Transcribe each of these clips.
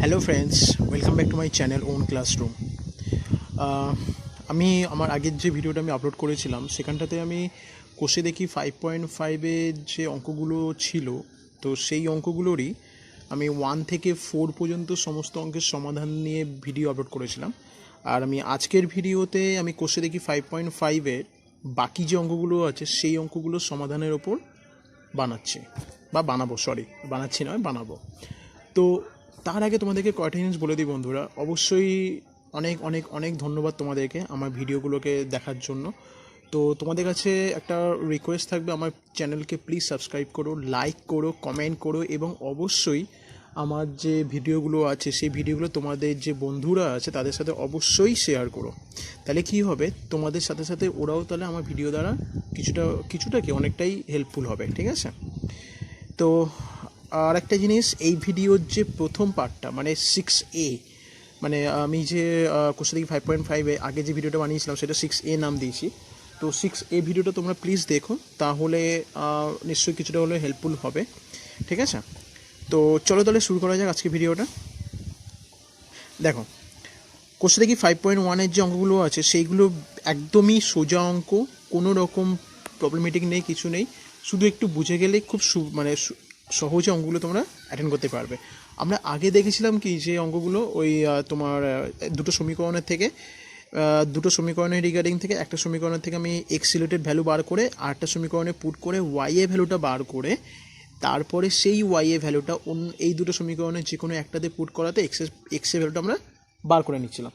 Hello friends, welcome back to my channel own classroom. আমি আমার আগের যে ভিডিওটা আমি আপলোড করেছিলাম সেখানটাতে আমি কোষে দেখি 5.5-এর যে অঙ্কগুলো ছিল, তো সেই অঙ্কগুলোরই আমি 1 থেকে 4 পর্যন্ত সমস্ত অঙ্কের সমাধান নিয়ে ভিডিও আপলোড করেছিলাম। আর আমি আজকের ভিডিওতে আমি কোষে দেখি 5.5-এর বাকি যে অঙ্কগুলো আছে সেই অঙ্কগুলোর সমাধানের ওপর বানাবো। তো তার আগে তোমাদেরকে কয়েকটা জিনিস বলে দিই বন্ধুরা। অবশ্যই অনেক অনেক অনেক ধন্যবাদ তোমাদেরকে আমার ভিডিওগুলোকে দেখার জন্য। তো তোমাদের কাছে একটা রিকোয়েস্ট থাকবে, আমার চ্যানেলকে প্লিজ সাবস্ক্রাইব করো, লাইক করো, কমেন্ট করো এবং অবশ্যই আমার যে ভিডিওগুলো আছে সেই ভিডিওগুলো তোমাদের যে বন্ধুরা আছে তাদের সাথে অবশ্যই শেয়ার করো। তাহলে কী হবে, তোমাদের সাথে সাথে ওরাও তাহলে আমার ভিডিও দ্বারা কিছুটা কি অনেকটাই হেল্পফুল হবে, ঠিক আছে? তো আর একটা জিনিস, এই ভিডিওর যে প্রথম পার্টটা মানে 6A, মানে আমি যে কোর্স থেকে 5.5-এ আগে যে ভিডিওটা বানিয়েছিলাম সেটা 6A নাম দিয়েছি। তো 6A ভিডিওটা তোমরা প্লিজ দেখো, তাহলে নিশ্চয়ই কিছুটা হলে হেল্পফুল হবে, ঠিক আছে? তো চলো তাহলে শুরু করা যাক আজকে ভিডিওটা। দেখো, কোর্স থেকে 5.1-এর যে অঙ্কগুলো আছে সেইগুলো একদমই সোজা অঙ্ক, কোনো রকম প্রবলেমেটিক নেই, কিছু নেই। শুধু একটু বুঝে গেলেই খুব সহজে অঙ্কগুলো তোমরা অ্যাটেন্ড করতে পারবে। আমরা আগে দেখেছিলাম কি যে অঙ্কগুলো ওই তোমার দুটো সমীকরণের রিগার্ডিং থেকে একটা সমীকরণের থেকে আমি এক্স রিলেটেড ভ্যালু বার করে আরেকটা সমীকরণে পুট করে ওয়াই এ ভ্যালুটা বার করে তারপরে সেই ওয়াই এ ভ্যালুটা এই দুটো সমীকরণের যে কোনো একটাতে পুট করাতে এক্স এর ভ্যালুটা আমরা বার করে নিচ্ছিলাম।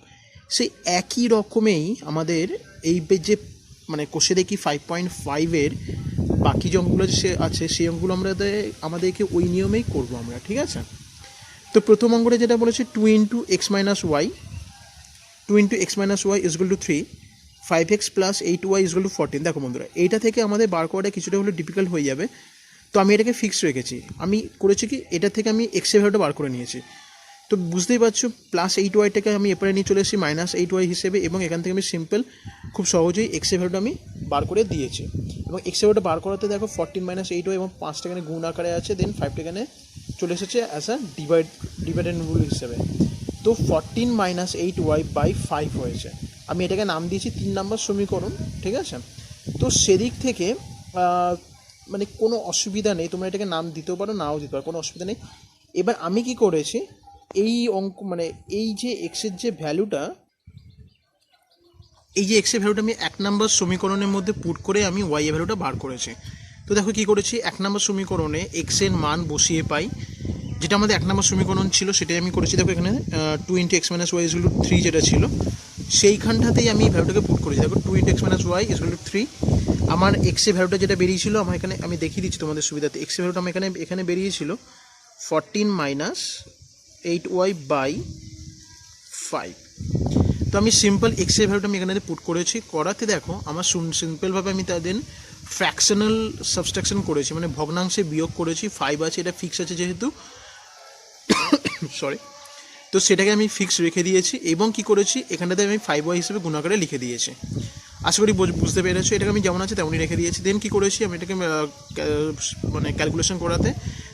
সেই একই রকমেই আমাদের এই যে মানে কোষে দেখি 5.5-এর বাকি যে অঙ্কগুলো আছে সেই অঙ্কগুলো আমাদেরকে ওই নিয়মেই করবো আমরা, ঠিক আছে? তো প্রথম অঙ্কটা যেটা বলেছে 2 × x - y is equal to 3, 5x + 8y is equal two 14। দেখো বন্ধুরা, এইটা থেকে আমাদের বার করাটা কিছুটা হলে ডিফিকাল্ট হয়ে যাবে, তো আমি এটাকে ফিক্স রেখেছি। আমি করেছি কি, এটা থেকে আমি এক্সের ভ্যালুটা বার করে নিয়েছি। তো বুঝতেই পারছো, +8y-টাকে আমি এপারে নিয়ে চলে এসেছি -8y হিসেবে, এবং এখান থেকে আমি খুব সহজেই এক্সের ভ্যালুটা আমি বার করে দিয়েছি। এবং এক্সের ভ্যালুটা বার করাতে দেখো 14 - 8y এবং 5টা এখানে গুণ আকারে আছে, দেন 5টা এখানে চলে এসেছে অ্যাজ আ ডিভাইডেড রুল হিসেবে। তো 14 - 8y/5 হয়েছে। আমি এটাকে নাম দিয়েছি 3 নম্বর সমীকরণ, ঠিক আছে? তো সেদিক থেকে মানে কোনো অসুবিধা নেই, তোমরা এটাকে নাম দিতেও পারো, নাও দিতে পারো, কোনো অসুবিধা নেই। এবার আমি কি করেছি, এই অঙ্ক মানে এই যে এক্সের ভ্যালুটা আমি 1 নম্বর সমীকরণের মধ্যে পুট করে আমি ওয়াই এর ভ্যালুটা বার করেছি। তো দেখো কী করেছি, 1 নম্বর সমীকরণে এক্সের মান বসিয়ে পাই, যেটা আমাদের 1 নম্বর সমীকরণ ছিল সেটাই আমি করেছি। দেখো এখানে 2 × x - y is equal to 3 যেটা ছিল সেইখানটাতেই আমি ভ্যালুটাকে পুট করেছি। দেখো 2 × x - y is equal to 3। আমার এক্সের ভ্যালুটা যেটা বেরিয়েছিল, আমার এখানে আমি দেখিয়ে দিচ্ছি তোমাদের সুবিধাতে। এক্সের ভ্যালুটা আমার এখানে বেরিয়েছিল 14 - 8y/5। তো আমি সিম্পল এক্সের ভ্যালুটা আমি এখানে পুট করেছি, করাতে দেখো আমার সিম্পলভাবে আমি তাদের ফ্র্যাকশনাল সাবস্ট্রাকশন করেছি, মানে ভগ্নাংশে বিয়োগ করেছি। 5 আছে, এটা ফিক্স আছে যেহেতু, সরি, তো সেটাকে আমি ফিক্স রেখে দিয়েছি। এবং কি করেছি, এখানটাতে আমি 5y হিসেবে গুণাকারে লিখে দিয়েছি। আশা করি বুঝতে পেরেছো, এটাকে আমি যেমন আছে তেমনই রেখে দিয়েছি। দেন কি করেছি, আমি এটাকে মানে ক্যালকুলেশন করাতে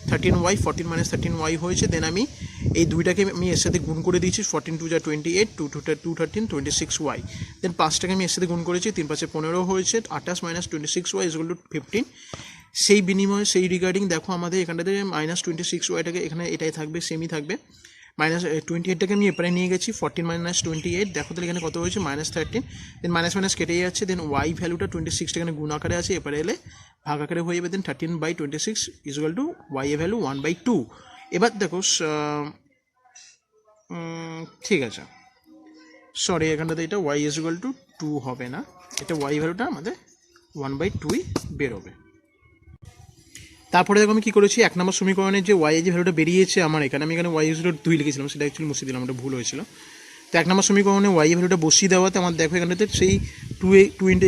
13y, 14 - 13y হয়েছে। দেন আমি এই দুইটাকে আমি এর সাথে গুণ করে দিয়েছি, 14 × 2 = 28, 2 × 2 = 13, 26y। দেন 5টাকে আমি এর সাথে গুণ করেছি, 3 × 5 = 15 হয়েছে, 28 - 26y ইজ ইকুয়াল টু 15। সেই বিনিময়ে সেই রিগার্ডিং দেখো আমাদের এখানটাতে -26y-টাকে এখানে এটাই থাকবে, সেমই থাকবে। -28টাকে আমি এপারে নিয়ে গেছি, 14 - 28, দেখো তাহলে এখানে কত হয়েছে, -13। দেন মাইনাস কেটে যাচ্ছে, দেন ওয়াই ভ্যালুটা 26টা এখানে গুণ আকারে আছে, এপারে এলে ভাগ আকারে হয়ে যাবে। দেন 13/26 ইজ ইকুয়াল টু ওয়াই এর ভ্যালু 1/2। এবার দেখো ঠিক আছে, সরি, এখানটাতে এটা ওয়াই ইজ ইকুয়াল টু 2 হবে না, এটা ওয়াই ভ্যালুটা আমাদের 1/2ই বেরোবে। তারপরে দেখো আমি কী করেছি, 1 নম্বর সমীকরণের যে ওয়াই যে ভ্যালুটা বেরিয়েছে আমার আমি এখানে ওয়াই ইজ ইকুয়াল টু 2 লিখেছিলাম, সেটা অ্যাকচুয়ালি মুছে দিলাম, ওটা ভুল হয়েছিল। তো 1 নম্বর সমীকরণে ওয়াই ভ্যালুটা বসিয়ে দেওয়াতে আমার দেখো এখানটাতে সেই 2 ×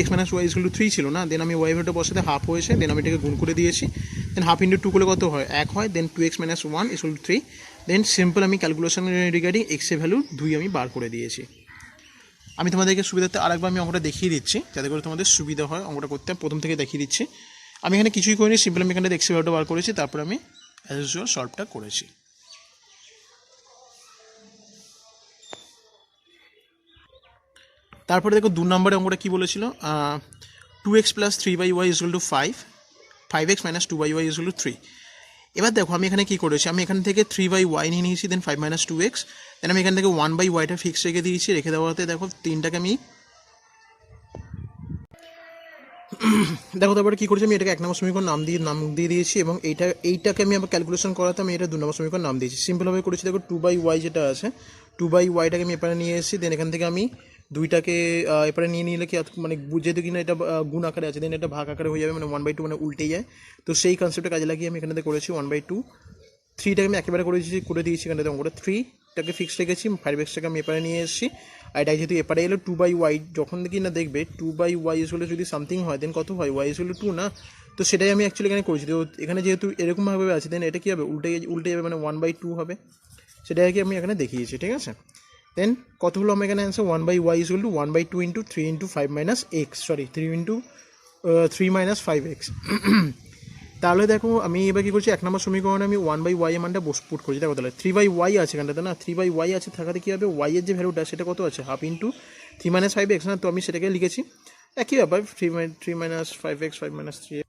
x - y is equal to 3 ছিল না। দেন আমি ওয়াই ভ্যালুটা বসাতে হাফ হয়েছে, দেন আমি এটাকে গুণ করে দিয়েছি। দেন হাফ × 2 করলে কত হয়, 1 হয়। Then 2x - 1 is equal to 3। Then simple আমি ক্যালকুলেশন রিগার্ডিং এক্সের ভ্যালু 2 আমি বার করে দিয়েছি। আমি তোমাদেরকে সুবিধাতে আরেকবার আমি অঙ্কটা দেখিয়ে দিচ্ছি, যাতে করে তোমাদের সুবিধা হয় অঙ্কটা করতে। প্রথম থেকে দেখিয়ে দিচ্ছি। আমি এখানে কিছুই করিনি, সিম্পল আমি এখানে এক্সের ভ্যালুটা বার করেছি, তারপর আমি অ্যাজ ইউজুয়াল সলভটা করেছি। তারপরে দেখো 2 নম্বরে অঙ্কটা কী বলেছিল, 2x plus 3y equal to 5x minus 2y equal to 3। এবার দেখো আমি এখানে কী করেছি, আমি এখান থেকে 3y নিয়ে নিয়েছি, দেন 5 মাইনাস 2x, দেন আমি এখান থেকে 1/yটা ফিক্স রেখে দিয়েছি। রেখে দেওয়াতে দেখো 3টাকে আমি দেখো তারপরে কী করেছি, আমি এটাকে 1 নম্বর সমীকরণ নাম দিয়ে দিয়েছি, এবং এইটাকে আমি আবার ক্যালকুলেশন করাতে আমি এটা 2 নম্বর সমীকরণ নাম দিয়েছি। সিম্পলভাবে করেছি, দেখো 2/y যেটা আছে 2/yটাকে আমি এপারে নিয়ে এসেছি, দেন এখান থেকে আমি 2টাকে এপারে নিয়ে নিলে কি মানে যেহেতু কিনা এটা গুণ আকারে আছে, দেন এটা ভাগ আকারে হয়ে যাবে, মানে 1/2 মানে উল্টে যায়। তো সেই কনসেপ্টটা কাজে লাগিয়ে আমি এখানে করেছি 1/2। 3টাকে আমি একেবারে করে দিয়েছি এখানে অঙ্কটা। 3টাকে ফিক্স রেখেছি, 5xটাকে আমি এপারে নিয়ে এসেছি, আর এটা যেহেতু এপারে এলো 2/y, যখন দেখি না দেখবে 2/y হলে যদি সামথিং হয় দেন কত হয়, y হলো 2 না, তো সেটাই আমি অ্যাকচুয়ালি এখানে করেছি। তো এখানে যেহেতু এরকমভাবে আছে, দেন এটা কী হবে, উল্টে যাবে, মানে 1/2 হবে, সেটাই কি আমি এখানে দেখিয়েছি, ঠিক আছে। দেন কত হলো আমার এখানে answer, 1/y equal to 1/2 into 3 into 5 minus x, sorry 3 into 3 minus 5x। তাহলে দেখো আমি এবার কী করছি, 1 নম্বর সমীকরণে আমি 1/y এর মানটা পুট করছি। দেখো তাহলে 3/y আছে এখানটাতে না, 3/y আছে থাকাতে কী হবে, y এর যে ভ্যালুটা সেটা কত আছে, হাফ ইন্টু 3 মাইনাস 5x না, তো আমি সেটাকে লিখেছি একই ব্যাপার, 3 মাইনাস 5x 5 মাইনাস 3x।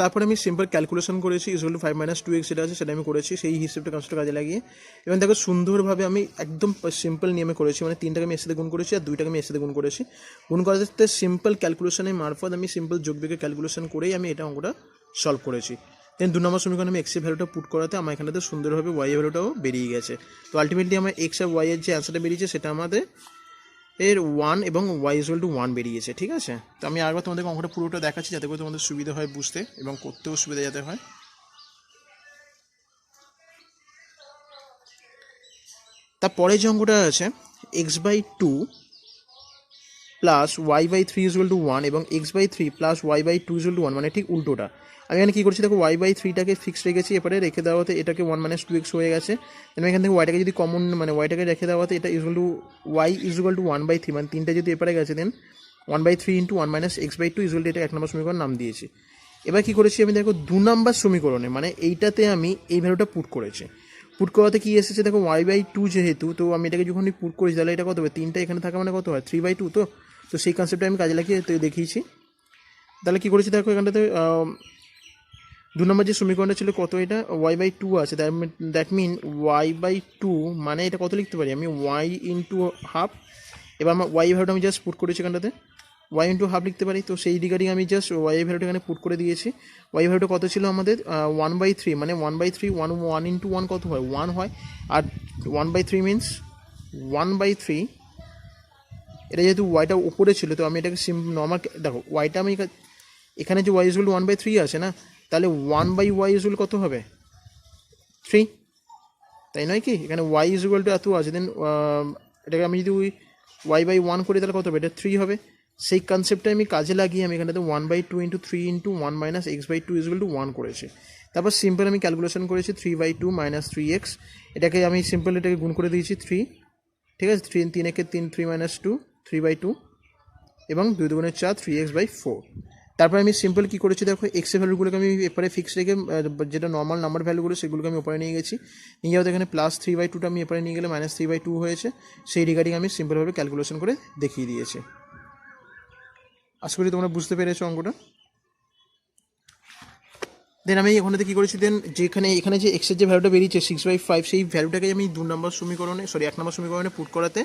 তারপরে আমি সিম্পল ক্যালকুলেশন করেছি, ইকুয়াল টু 5 মাইনাস 2x যেটা আছে সেটা আমি করেছি, সেই হিসেবটা কনসেপ্টটা কাজে লাগিয়ে। এবং দেখো সুন্দরভাবে আমি একদম সিম্পল নিয়মে করেছি, মানে 3টাকে আমি এর সাথে গুণ করেছি আর 2টাকে আমি এর সাথে গুণ করেছি। গুণ করাতে সিম্পল ক্যালকুলেশনের মারফত আমি সিম্পল যোগবিয়োগের ক্যালকুলেশন করেই আমি এটা অঙ্কটা সলভ করেছি। দেন 2 নম্বর সমীকরণে আমি এক্সের ভ্যালুটা পুট করাতে আমার এখানেতে সুন্দরভাবে ওয়াই এর ভ্যালুটাও বেরিয়ে গেছে। তো আলটিমেটলি আমার এক্স আর ওয়াই এর যে অ্যান্সারটা বেরিয়েছে সেটা আমাদের 1 এবং y ইকুয়াল টু 1 বেরিয়েছে, ঠিক আছে। তো আমি আরেকবার তোমাদেরকে অঙ্কটা পুরোটা দেখাচ্ছি যাতে করে তোমাদের সুবিধা হয় বুঝতে এবং করতেও সুবিধা যাতে হয়। তারপরে যে অঙ্কটা আছে x/2 plus y/3 equal to 1 এবং x/3 plus y/2 equal to 1, মানে ঠিক উল্টোটা। আমি এখানে কী করছি, দেখো y/3টাকে ফিক্স রেখেছি, এরপরে রেখে দেওয়াতে এটাকে 1 মাইনাস 2x হয়ে গেছে। আমি এখান থেকে ওয়াইটাকে যদি কমন, মানে ওয়াইটাকে রেখে দেওয়াতে এটা equal to y equal to 1/3, মানে 3টা যদি এপারে গেছে, দেন 1/3 into 1 minus x/2 equal to এটা 1 নম্বর সমীকরণ নাম দিয়েছি। এবার কী করেছি আমি, দেখো 2 নম্বর সমীকরণে মানে এইটাতে আমি এই ভ্যালুটা পুট করেছি। পুট করাতে কী এসেছে, দেখো y/2 যেহেতু, তো আমি এটাকে যখন পুট করেছি তাহলে এটা কত হবে, 3টা এখানে থাকা মানে কত হয় 3/2, তো সেই কনসেপ্টটা আমি কাজে লাগিয়ে তো দেখিয়েছি। তাহলে কী করেছি, দেখো এখানটাতে 2 নম্বর যে সমীকরণটা ছিল কত, এটা y/2 আছে, দ্যাট মিন y/2 মানে এটা কত লিখতে পারি আমি, y ইন্টু হাফ। এবার আমার y ভ্যালুটা আমি জাস্ট পুট করেছি এখানটাতে, y ইন্টু হাফ লিখতে পারি। তো সেই রিগার্ডিং আমি জাস্ট y ভ্যালুটা এখানে পুট করে দিয়েছি। y ভ্যালুটা কত ছিল আমাদের, 1/3, মানে 1/3 1 ইন্টু 1 কত হয়, 1 হয়, আর 1/3 মিনস 1/3। এটা যেহেতু ওয়াইটা উপরে ছিল, তো আমি এটাকে নর্মাল, দেখো ওয়াইটা আমি এখানে যে y ইকুয়াল টু 1/3 আছে না, তাহলে 1/y ইকুয়াল কত হবে, 3, তাই নয় কি, এখানে y ইকুয়াল টু এত আছে, দেন এটাকে আমি যদি y/1 করি তাহলে কত হবে, এটা 3 হবে। সেই কনসেপ্টটা আমি কাজে লাগিয়ে আমি এখানটাতে 1/2 into 3 into 1 minus x/2 equal to 1 করেছি। তারপর সিম্পল আমি ক্যালকুলেশন করেছি 3/2 মাইনাস 3x, এটাকে আমি সিম্পল এটাকে গুণ করে দিয়েছি 3, ঠিক আছে, 3 একে 3, 3 মাইনাস 2 3/2 এবং 2 দুগুণে 4 3x/4। তারপরে আমি সিম্পল কী করেছি, দেখো এক্সের ভ্যালুগুলোকে আমি এপারে ফিক্স রেখে যেটা নর্মাল নাম্বার ভ্যালুগুলো সেগুলোকে আমি ওপরে নিয়ে গেছি, নিয়ে যাওয়াতে এখানে প্লাস 3/2টা আমি এপারে নিয়ে গেলে মাইনাস 3/2 হয়েছে। সেই রিগার্ডিং আমি সিম্পলভাবে ক্যালকুলেশন করে দেখিয়ে দিয়েছি। আশা করি তোমরা বুঝতে পেরেছো অঙ্কটা। দেন আমি ওখানে কী করেছি, দেন এখানে যে এক্সের যে ভ্যালুটা বেরিয়েছে 6/5, সেই ভ্যালুটাকে আমি 2 নম্বর সমীকরণে, সরি 1 নম্বর সমীকরণে পুট করাতে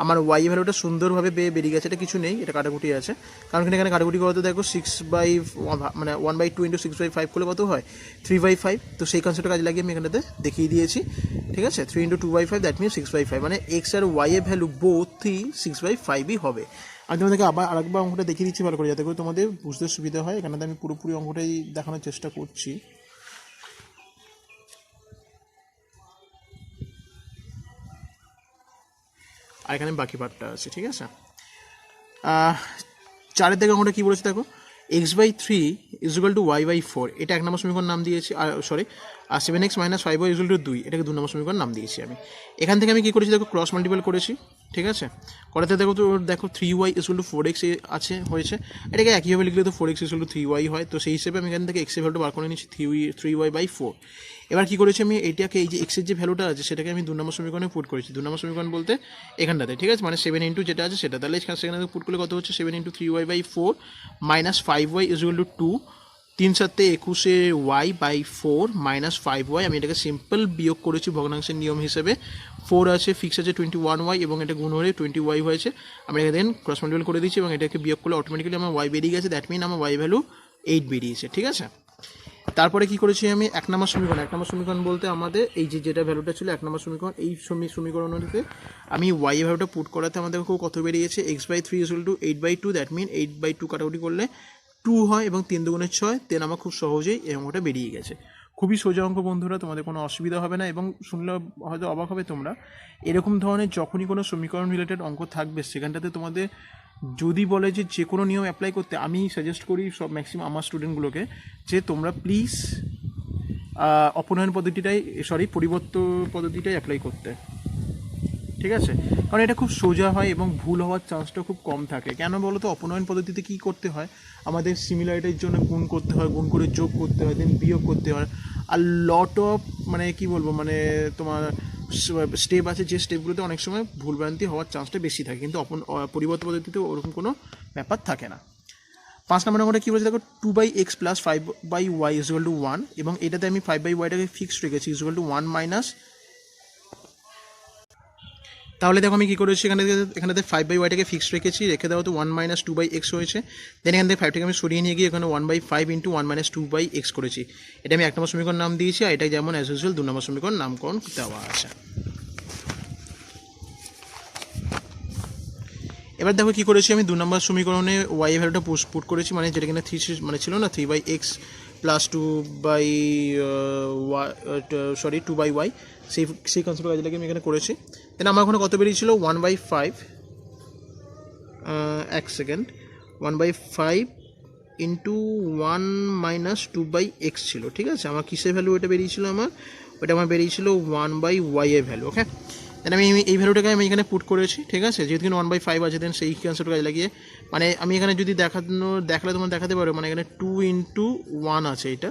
আমার ওয়াই ভ্যালুটা সুন্দরভাবে বেরিয়ে গেছে। এটা কিছু নেই, এটা কাটাকুটি আছে, কারণ এখানে কাটাকুটি করাতে দেখো মানে 1/2 ইন্টু 6/5 করলে কত হয় 3/5। তো সেই কনসেপ্টটা কাজে লাগিয়ে আমি এখানটাতে দেখিয়ে দিয়েছি, ঠিক আছে। 3 ইন্টু 2/5 দ্যাট মিনস 6/5, মানে এক্স আর ওয়াই এর ভ্যালু বোথই 6/5ই হবে। আমি তোমাদেরকে আবার আরেকবার অঙ্কটা দেখিয়ে দিচ্ছি ভালো করে, যাতে করে তোমাদের বুঝতে সুবিধা হয়। এখানে আমি পুরোপুরি অঙ্কটাই দেখানোর চেষ্টা করছি। আর এখানে বাকি পার্টটা আছে, ঠিক আছে। 4-এর দিকে অঙ্কটা কী বলেছে দেখো, x/3 ইকুয়াল টু y/4, এটা 1 নম্বর সমীকরণ নাম দিয়েছি, আর সরি আর 7x minus 5y equal to 2, এটাকে 2 নম্বর সমীকরণ নাম দিয়েছি আমি। এখান থেকে আমি কী করেছি দেখো, ক্রস মাল্টিপল করেছি, ঠিক আছে। করাতে দেখো তো, দেখো 3y ইকুয়াল টু 4x আছে হয়েছে, এটাকে একইভাবে লিখলে তো 4x ইকুয়াল টু 3y হয়। তো সেই হিসেবে আমি এখান থেকে x এর ভ্যালুটা বার করে নিচ্ছি 3y/4। এবার কী করেছি আমি এটাকে, এই যে x এর যে ভ্যালুটা আছে সেটাকে আমি 2 নম্বর সমীকরণে পুট করেছি। 2 নম্বর সমীকরণ বলতে এখানটাতে, ঠিক আছে, মানে 7 ইন্টু যেটা আছে সেটা, তাহলে সেখানে পুট করলে কত হচ্ছে, 7 into 3y/4 minus 5y equal to 2, 3 7 21y/4 minus 5y। আমি এটাকে সিম্পল বিয়োগ করেছি ভগ্নাংশের নিয়ম হিসেবে। 4 আছে, ফিক্স আছে 21y, এবং এটা গুণ হয়ে 20y হয়েছে। আমি এটা দেন ক্রস মাল্টিপল করে দিচ্ছি এবং এটাকে বিয়োগ করলে অটোমেটিক্যালি আমার y বেরিয়ে গেছে। দ্যাট মিন আমার y ভ্যালু 8 বেরিয়েছে, ঠিক আছে। তারপরে কি করেছি আমি 1 নম্বর সমীকরণ। 1 নম্বর সমীকরণ বলতে আমাদের এই যে যেটা ভ্যালুটা ছিল 1 নম্বর সমীকরণ, এই সমীকরণটিতে আমি y এর ভ্যালুটা পুট করাতে আমাদের কত বেরিয়েছে, x/3 equal to 8/2। That mean 8/2 কাটাকুটি করলে 2 হয় এবং 3 দুগুণে 6, দেন আমার খুব সহজেই এই অঙ্কটা বেরিয়ে গেছে। খুবই সোজা অঙ্ক বন্ধুরা, তোমাদের কোনো অসুবিধা হবে না, এবং শুনলে হয়তো অবাক হবে তোমরা। এরকম ধরনের যখনই কোনো সমীকরণ রিলেটেড অঙ্ক থাকবে সেখানটাতে তোমাদের যদি বলে যে কোনো নিয়ম অ্যাপ্লাই করতে, আমি সাজেস্ট করি সব ম্যাক্সিমাম আমার স্টুডেন্টগুলোকে যে তোমরা প্লিজ অপনয়ন পদ্ধতিটাই, পরিবর্তন পদ্ধতিটাই অ্যাপ্লাই করতে, ঠিক আছে। কারণ এটা খুব সোজা হয় এবং ভুল হওয়ার চান্সটা খুব কম থাকে। কেন বলো তো, অপনয়ন পদ্ধতিতে কী করতে হয়, আমাদের সিমিলারিটির জন্য গুণ করতে হয়, গুণ করে যোগ করতে হয়, দেন বিয়োগ করতে হয়, আর লট অফ মানে কী বলবো, মানে তোমার স্টেপ আছে, যে স্টেপগুলোতে অনেক সময় ভুলভ্রান্তি হওয়ার চান্সটা বেশি থাকে, কিন্তু পরিবর্তন পদ্ধতিতে ওরকম কোনো ব্যাপার থাকে না। 5 নম্বর অঙ্কটা কী বলছে দেখো, 2/x plus 5/y equal to 1, এবং এটাতে আমি 5/yটাকে ফিক্সড রেখেছি ইকুয়াল টু 1 মাইনাস। তাহলে দেখো আমি কী করেছি, এখানে 5/yটাকে ফিক্সড রেখেছি, রেখে দেওয়া তো 1 মাইনাস 2/x হয়েছে। দেন এখান থেকে 5টাকে আমি সরিয়ে নিয়ে গিয়ে এখানে 1/5 ইন্টু 1 মাইনাস 2/x করেছি। এটা আমি 1 নম্বর সমীকরণ নাম দিয়েছি, আর এটাই যেমন অ্যাজ ইউজুয়াল 2 নম্বর সমীকরণ নামকরণ দেওয়া আছে। এবার দেখো কী করেছি আমি 2 নম্বর সমীকরণে y এর ভ্যালুটা পুট করেছি, মানে যেটা কিনা 3 মানে ছিল না 3/x প্লাস 2/y, সেই কনসেপ্ট কাজে লাগে আমি এখানে করেছি। দেন আমার ওখানে কত বেরিয়েছিল 1/5, 1 সেকেন্ড, 1/5 ইন্টু 1 মাইনাস 2/x ছিল, ঠিক আছে। আমার কিসের ভ্যালু এটা বেরিয়েছিল, ওটা আমার বেরিয়েছিল 1/y এর ভ্যালু, ওকে। দেন আমি এই ভ্যালুটাকে আমি এখানে পুট করেছি, ঠিক আছে। যেহেতু 1/5 আছে, দেন সেই কনসেপ্ট কাজে লাগিয়ে, মানে আমি এখানে যদি দেখালে তোমরা দেখাতে পারো, মানে এখানে 2 ইন্টু 1 আছে এটা,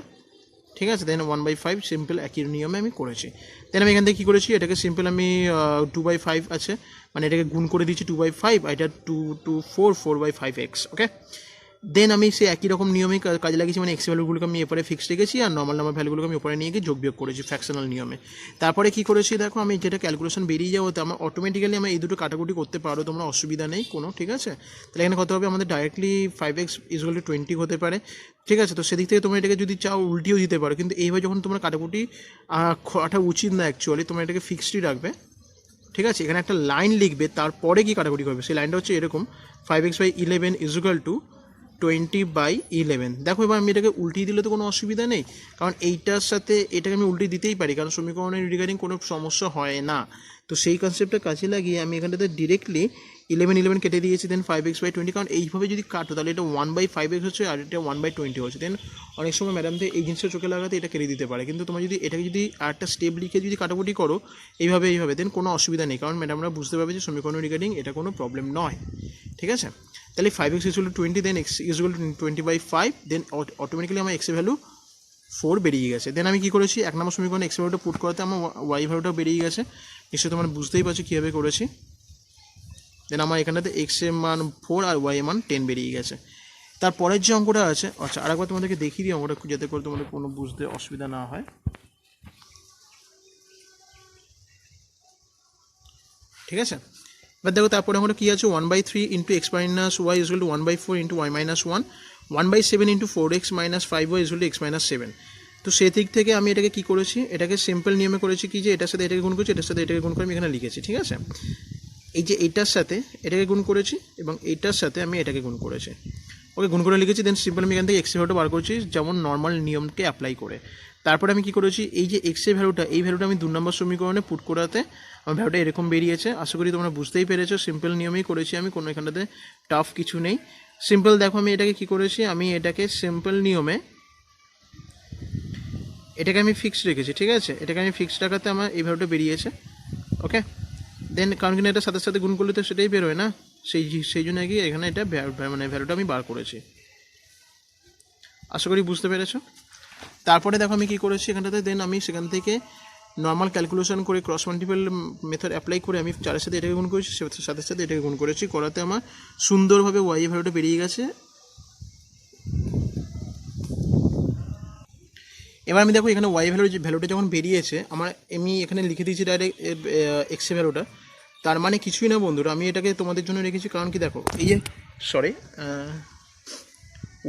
ঠিক আছে। দেন 1/5 সিম্পল একই নিয়মে আমি করেছি। দেন আমি এখান থেকে কী করেছি, এটাকে সিম্পল আমি 2/5 আছে, মানে এটাকে গুণ করে দিচ্ছি 2/5, আর এটা 4/5x, ওকে। দেন আমি সেই একই রকম নিয়মেই কাজে লাগিয়েছি, মানে এক্স ভ্যালুগুলোকে আমি এরপরে ফিক্সড রেখেছি, আর নর্মাল নাম্বার ভ্যালুগুলোকে আমি উপরে নিয়ে গিয়ে যোগ বিয়োগ করেছি ফ্র্যাকশনাল নিয়মে। তারপরে কী করেছি দেখো, আমি যেটা ক্যালকুলেশন বেরিয়ে যাবো, তো আমার অটোমেটিক্যালি আমার এই দুটো কাটাকুটি করতে পারো তোমরা, অসুবিধা নেই কোনো, ঠিক আছে। তাহলে এখানে কত হবে, আমাদের ডাইরেক্টলি 5x ইকুয়াল টু 20 হতে পারে, ঠিক আছে। তো সেদিক থেকে তোমরা এটাকে যদি চাও উল্টিও দিতে পারো, কিন্তু এইভাবে যখন তোমরা কাটাকুটি করা উচিত না, অ্যাকচুয়ালি তোমরা এটাকে ফিক্সডই রাখবে, ঠিক আছে। এখানে একটা লাইন লিখবে, তারপরে কি কাটাকুটি করবে, সেই লাইনটা হচ্ছে এরকম 5x/11 ইকুয়াল টু 20/11। দেখো এবার আমি এটাকে উল্টিয়ে দিলে তো কোনো অসুবিধা নেই, কারণ এইটার সাথে এটাকে আমি উল্টে দিতেই পারি, কারণ সমীকরণের রিগার্ডিং কোনো সমস্যা হয় না। তো সেই কনসেপ্টটা কাজে লাগিয়ে আমি এখানটাতে ডিরেক্টলি 11 কেটে দিয়েছি, দেন 5x/20, কারণ এইভাবে যদি কাটো তাহলে এটা 1/5x হচ্ছে, আর এটা 1/20 হচ্ছে। দেন অনেক সময় ম্যাডামদের এই জিনিসটা চোখে লাগাতে এটা কেটে দিতে পারে, কিন্তু তোমরা যদি এটাকে যদি আরেকটা স্টেপ লিখে যদি কাটাকুটি করো এইভাবে দেন কোনো অসুবিধা নেই, কারণ ম্যাডামরা বুঝতে পারবে যে সমীকরণ রিগার্ডিং এটা কোনো প্রবলেম নয়, ঠিক আছে। তাহলে 5x equal to 20, then x equal to 20/5, then automatically আমার x এর ভ্যালু 4 বেরিয়ে গেছে। দেন আমি কী করেছি 1 নম্বর সমীকরণে x এর ভ্যালুটা পুট করাতে আমার y ভ্যালুটাও বেরিয়ে গেছে, নিশ্চয়ই তোমরা বুঝতেই পারছো কীভাবে করেছি। দেন আমার এখানটাতে x এর মান 4 আর y এর মান 10 বেরিয়ে গেছে। তারপরের যে অঙ্কটা আছে, আচ্ছা আরেকবার তোমাদেরকে দেখিয়ে দিই অঙ্কটা, যাতে করে তোমাদের কোনো বুঝতে অসুবিধা না হয়, ঠিক আছে। এবার দেখো তারপরে আমরা কী আছে 1/3 into x minus Y equal to 1/4 into y minus 1, 1/7 into 4x minus 5y equal to x minus 7। তো সেই দিক থেকে আমি এটাকে কী করেছি, এটাকে সিম্পল নিয়মে করেছি কি, যে এটার সাথে এটাকে গুণ করেছি, এটার সাথে এটাকে গুণ করে আমি এখানে লিখেছি, ঠিক আছে। এই যে এইটার সাথে এটাকে গুণ করেছি এবং এইটার সাথে আমি এটাকে গুণ করেছি, ওকে, গুণ করে লিখেছি। দেন সিম্পল আমি এখান থেকে x এর ভ্যালুটা বার করছি, যেমন নর্মাল নিয়মকে অ্যাপ্লাই করে। তারপরে আমি কী করেছি, এই যে x এর ভ্যালুটা, এই ভ্যালুটা আমি 2 নম্বর সমীকরণে পুট করাতে আমার ভ্যালুটা এরকম বেরিয়েছে। আশা করি তোমরা বুঝতেই পেরেছো, সিম্পল নিয়মেই করেছি আমি, কোনো এখানটাতে টাফ কিছু নেই। সিম্পল দেখো আমি এটাকে কী করেছি, আমি এটাকে সিম্পল নিয়মে এটাকে আমি ফিক্সড রেখেছি, ঠিক আছে, এটাকে আমি ফিক্সড রাখাতে আমার এই ভ্যালুটা বেরিয়েছে। ওকে, দেন কারণ কিনা এটা সাথে সাথে গুণ করলে তো সেটাই বেরোয় না, সেই জন্য গিয়ে এখানে এটা মানে ভ্যালুটা আমি বার করেছি। আশা করি বুঝতে পেরেছো। তারপরে দেখো আমি কী করেছি এখানটাতে, দেন আমি সেখান থেকে নর্মাল ক্যালকুলেশন করে ক্রস মাল্টিপল মেথড অ্যাপ্লাই করে আমি 4-এর সাথে এটাকে গুণ করেছি, সাথে সাথে এটাকে গুণ করেছি, করাতে আমার সুন্দরভাবে ওয়াই ভ্যালুটা বেরিয়ে গেছে। এবার আমি দেখো এখানে ওয়াই ভ্যালুটা যখন বেরিয়েছে আমার, আমি এখানে লিখে দিয়েছি ডাইরেক্ট এক্স ভ্যালুটা। তার মানে কিছুই না বন্ধুরা, আমি এটাকে তোমাদের জন্য রেখেছি, কারণ কি দেখো এই যে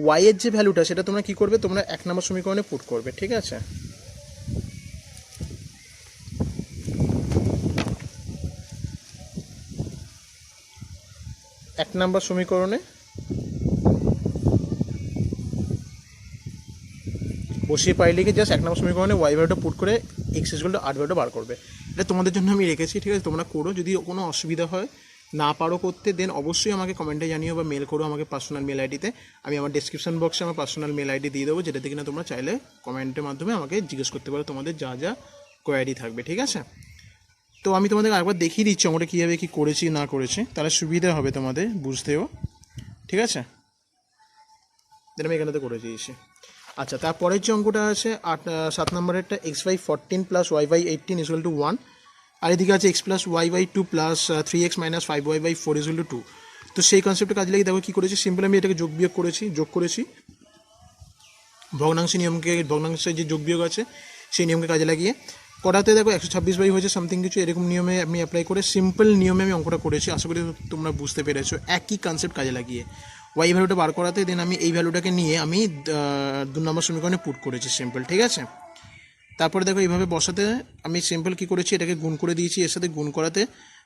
ওয়াইয়ের যে ভ্যালুটা সেটা তোমরা কী করবে, তোমরা 1 নম্বর সমীকরণে পুট করবে, ঠিক আছে। এক নম্বর সমীকরণে বসিয়ে পাই লিখে জাস্ট 1 নম্বর সমীকরণে ওয়াই ভ্যালুটা পুট করে এক্স ইকুয়াল টু 8 ভ্যালুটা বার করবে। এটা তোমাদের জন্য আমি রেখেছি, ঠিক আছে, তোমরা করো। যদি কোনো অসুবিধা হয়, না পারো করতে, দেন অবশ্যই আমাকে কমেন্টে জানিও বা মেল করো আমাকে পার্সোনাল মেল আইডিতে। আমি আমার ডেসক্রিপশন বক্সে আমার পার্সোনাল মেল আইডি দিয়ে দেবো, যেটাতে কিনা তোমরা চাইলে কমেন্টের মাধ্যমে আমাকে জিজ্ঞেস করতে পারো তোমাদের যা যা কোয়ারি থাকবে, ঠিক আছে। তো আমি তোমাদেরকে আরেকবার দেখিয়ে দিচ্ছি আমরা কীভাবে কী করেছি না করেছি, তাহলে সুবিধা হবে তোমাদের বুঝতেও, ঠিক আছে। দেন আমি এখানেতে করে দিয়েছি। আচ্ছা, তারপরের যে অঙ্কটা আছে 7 নম্বরেরটা, x/14 + y/18 = 1, আর এদিকে আছে x+y/2 + 3x - 5y/4 = 2। তো সেই কনসেপ্টে কাজে লাগিয়ে দেখো কী করেছি, সিম্পল আমি এটাকে যোগ করেছি ভগ্নাংশের যে যোগ বিয়োগ আছে সেই নিয়মকে কাজে লাগিয়ে করাতে দেখো 126 হয়েছে সামথিং কিছু, এরকম নিয়মে আমি অ্যাপ্লাই করে সিম্পল নিয়মে আমি অঙ্কটা করেছি। আশা করি তোমরা বুঝতে পেরেছো, একই কনসেপ্ট কাজে লাগিয়ে ওয়াই ভ্যালুটা বার করাতে দেন আমি এই ভ্যালুটাকে নিয়ে আমি 2 নম্বর সমীকরণে পুট করেছি সিম্পল, ঠিক আছে। তারপরে দেখো এইভাবে বসাতে আমি সিম্পল কী করেছি, এটাকে গুণ করে দিয়েছি, এর সাথে গুণ করাতে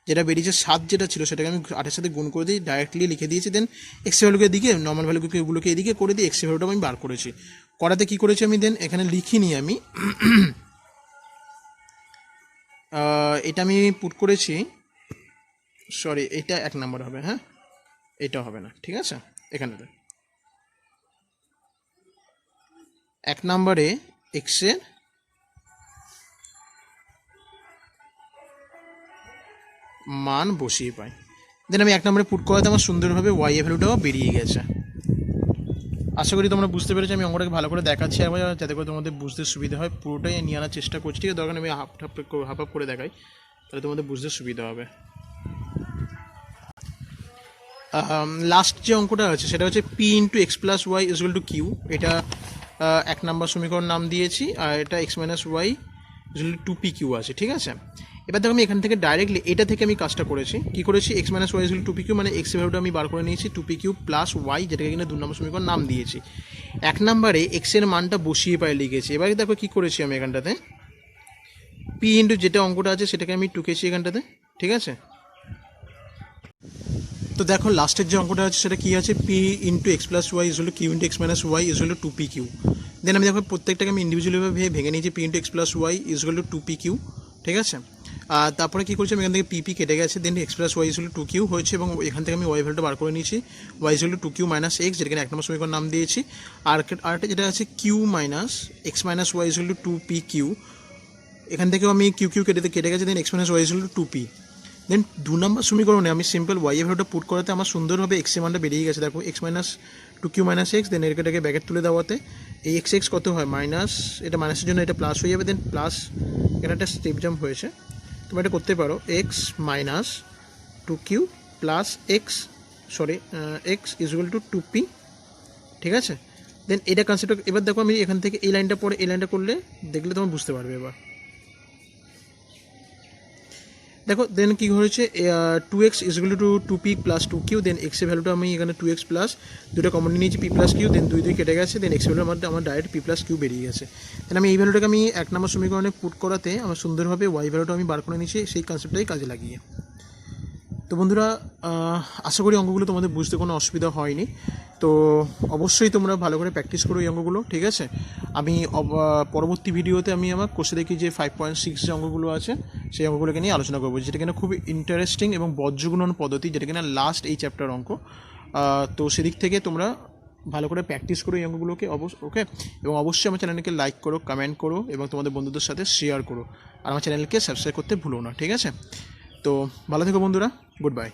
যেটা বেরিয়েছে 7 যেটা ছিল সেটাকে আমি 8-এর সাথে গুণ করে দিই, ডাইরেক্টলি লিখে দিয়েছি। দেন এক্স ভ্যালুকে দিকে নর্মাল ভ্যালুকে এগুলোকে এদিকে করে দিই, এক্স ভ্যালুটা আমি বার করেছি। করাতে কী করেছি আমি, দেন এখানে লিখিনি আমি এটা আমি পুট করেছি, সরি এটা 1 নম্বর হবে, হ্যাঁ এটা হবে না, ঠিক আছে। এখানে 1 নম্বরে এক্সের মান বসিয়ে পাই, দেন আমি 1 নম্বরে পুট করাতে আমার সুন্দরভাবে ওয়াই এর ভ্যালুটাও বেরিয়ে গেছে। আশা করি তোমরা বুঝতে পেরেছো। আমি অঙ্কটাকে ভালো করে দেখাচ্ছি একবার, যাতে করে তোমাদের বুঝতে সুবিধা হয়। পুরোটাই নিয়ে আনার চেষ্টা করছি, ঠিক আছে, দরকার আমি হাফ হাফ করে দেখাই, তাহলে তোমাদের বুঝতে সুবিধা হবে। লাস্ট যে অঙ্কটা আছে সেটা হচ্ছে p × x + y = q। এটা 1 নম্বর সমীকরণ নাম দিয়েছি, আর এটা x - y = 2pq আছে, ঠিক আছে। এবার দেখো আমি এখান থেকে ডাইরেক্টলি এটা থেকে আমি কাজটা করেছি, কী করেছি, x - y = 2pq, মানে x এর ভ্যালুটা আমি বার করে নিয়েছি 2pq + y, যেটাকে কিনা 2 নম্বর সমীকরণ নাম দিয়েছি। 1 নম্বরে x এর মানটা বসিয়ে পাই লিখেছি। এবারে দেখো কী করেছি আমি এখানটাতে, p × যেটা অঙ্কটা আছে সেটাকে আমি টুকেছি এখানটাতে, ঠিক আছে। তো দেখো লাস্টের যে অঙ্কটা আছে সেটা কী আছে, p × x + y = q × x - y = 2pq। দেন আমি দেখো প্রত্যেকটাকে আমি ইন্ডিভিজুয়ালিভাবে ভেঙে নিয়েছি, p × x + y = 2pq, ঠিক আছে। আর তারপরে কী করছি আমি এখান থেকে pp কেটে গেছে, দেন x + y = 2q হয়েছে, এবং এখান থেকে আমি y ভ্যালুটা বার করে নিয়েছি, y = 2q - x, যেটাকে 1 নম্বর সমীকরণ নাম দিয়েছি। আর আরেকটা যেটা আছে q - x - y = 2pq, এখান থেকেও আমি q কেটে গেছে, দেন x - y = 2p। দেন 2 নম্বর সমীকরণে আমি সিম্পল ওয়াই এর ভ্যালুটা পুট করাতে আমার সুন্দরভাবে এক্স এর মানটা বেরিয়ে গেছে। দেখো x - 2q - x, দেন এটাকে ব্যাকেট তুলে দেওয়াতে এই x কত হয় মাইনাস, এটা মাইনাসের জন্য এটা প্লাস হয়ে যাবে, দেন প্লাস এখানে একটা স্টেপ জাম্প হয়েছে, তোমরা এটা করতে পারো, x - 2q + x = 2p, ঠিক আছে। দেন এটা কনসেপ্ট। এবার দেখো আমি এখান থেকে এই লাইনটা পরে এই লাইনটা করলে দেখলে তোমরা বুঝতে পারবে। এবার দেখো দেন কী হয়েছে, 2x = 2p + 2q, দেন x এর ভ্যালুটা আমি এখানে 2x প্লাস দুটো কমন নিয়েছি p + q, দেন 2 কেটে গেছে, দেন x ভ্যালুর মধ্যে আমার ডাইরেক্ট p + q বেরিয়ে গেছে। দেন আমি এই ভ্যালুটাকে আমি 1 নম্বর সমীকরণে পুট করাতে আমার সুন্দরভাবে y ভ্যালুটা আমি বার করে নিয়েছি সেই কনসেপ্টটাই কাজে লাগিয়ে। তো বন্ধুরা, আশা করি অঙ্কগুলো তোমাদের বুঝতে কোনো অসুবিধা হয়নি। তো অবশ্যই তোমরা ভালো করে প্র্যাকটিস করো এই অঙ্কগুলো, ঠিক আছে। আমি পরবর্তী ভিডিওতে আমি আমার কোর্সে দেখি যে 5.6 যে অঙ্কগুলো আছে সেই অঙ্কগুলোকে নিয়ে আলোচনা করবো, যেটা কিনা খুব ইন্টারেস্টিং এবং বজ্রগুণন পদ্ধতি, যেটা কিনা লাস্ট এই চ্যাপ্টার অঙ্ক। তো সেদিক থেকে তোমরা ভালো করে প্র্যাকটিস করো এই অঙ্কগুলোকে ওকে। এবং অবশ্যই আমার চ্যানেলকে লাইক করো, কমেন্ট করো এবং তোমাদের বন্ধুদের সাথে শেয়ার করো। আর আমার চ্যানেলকে সাবস্ক্রাইব করতে ভুলো না, ঠিক আছে? তো ভালো থেকো বন্ধুরা, গুড বাই।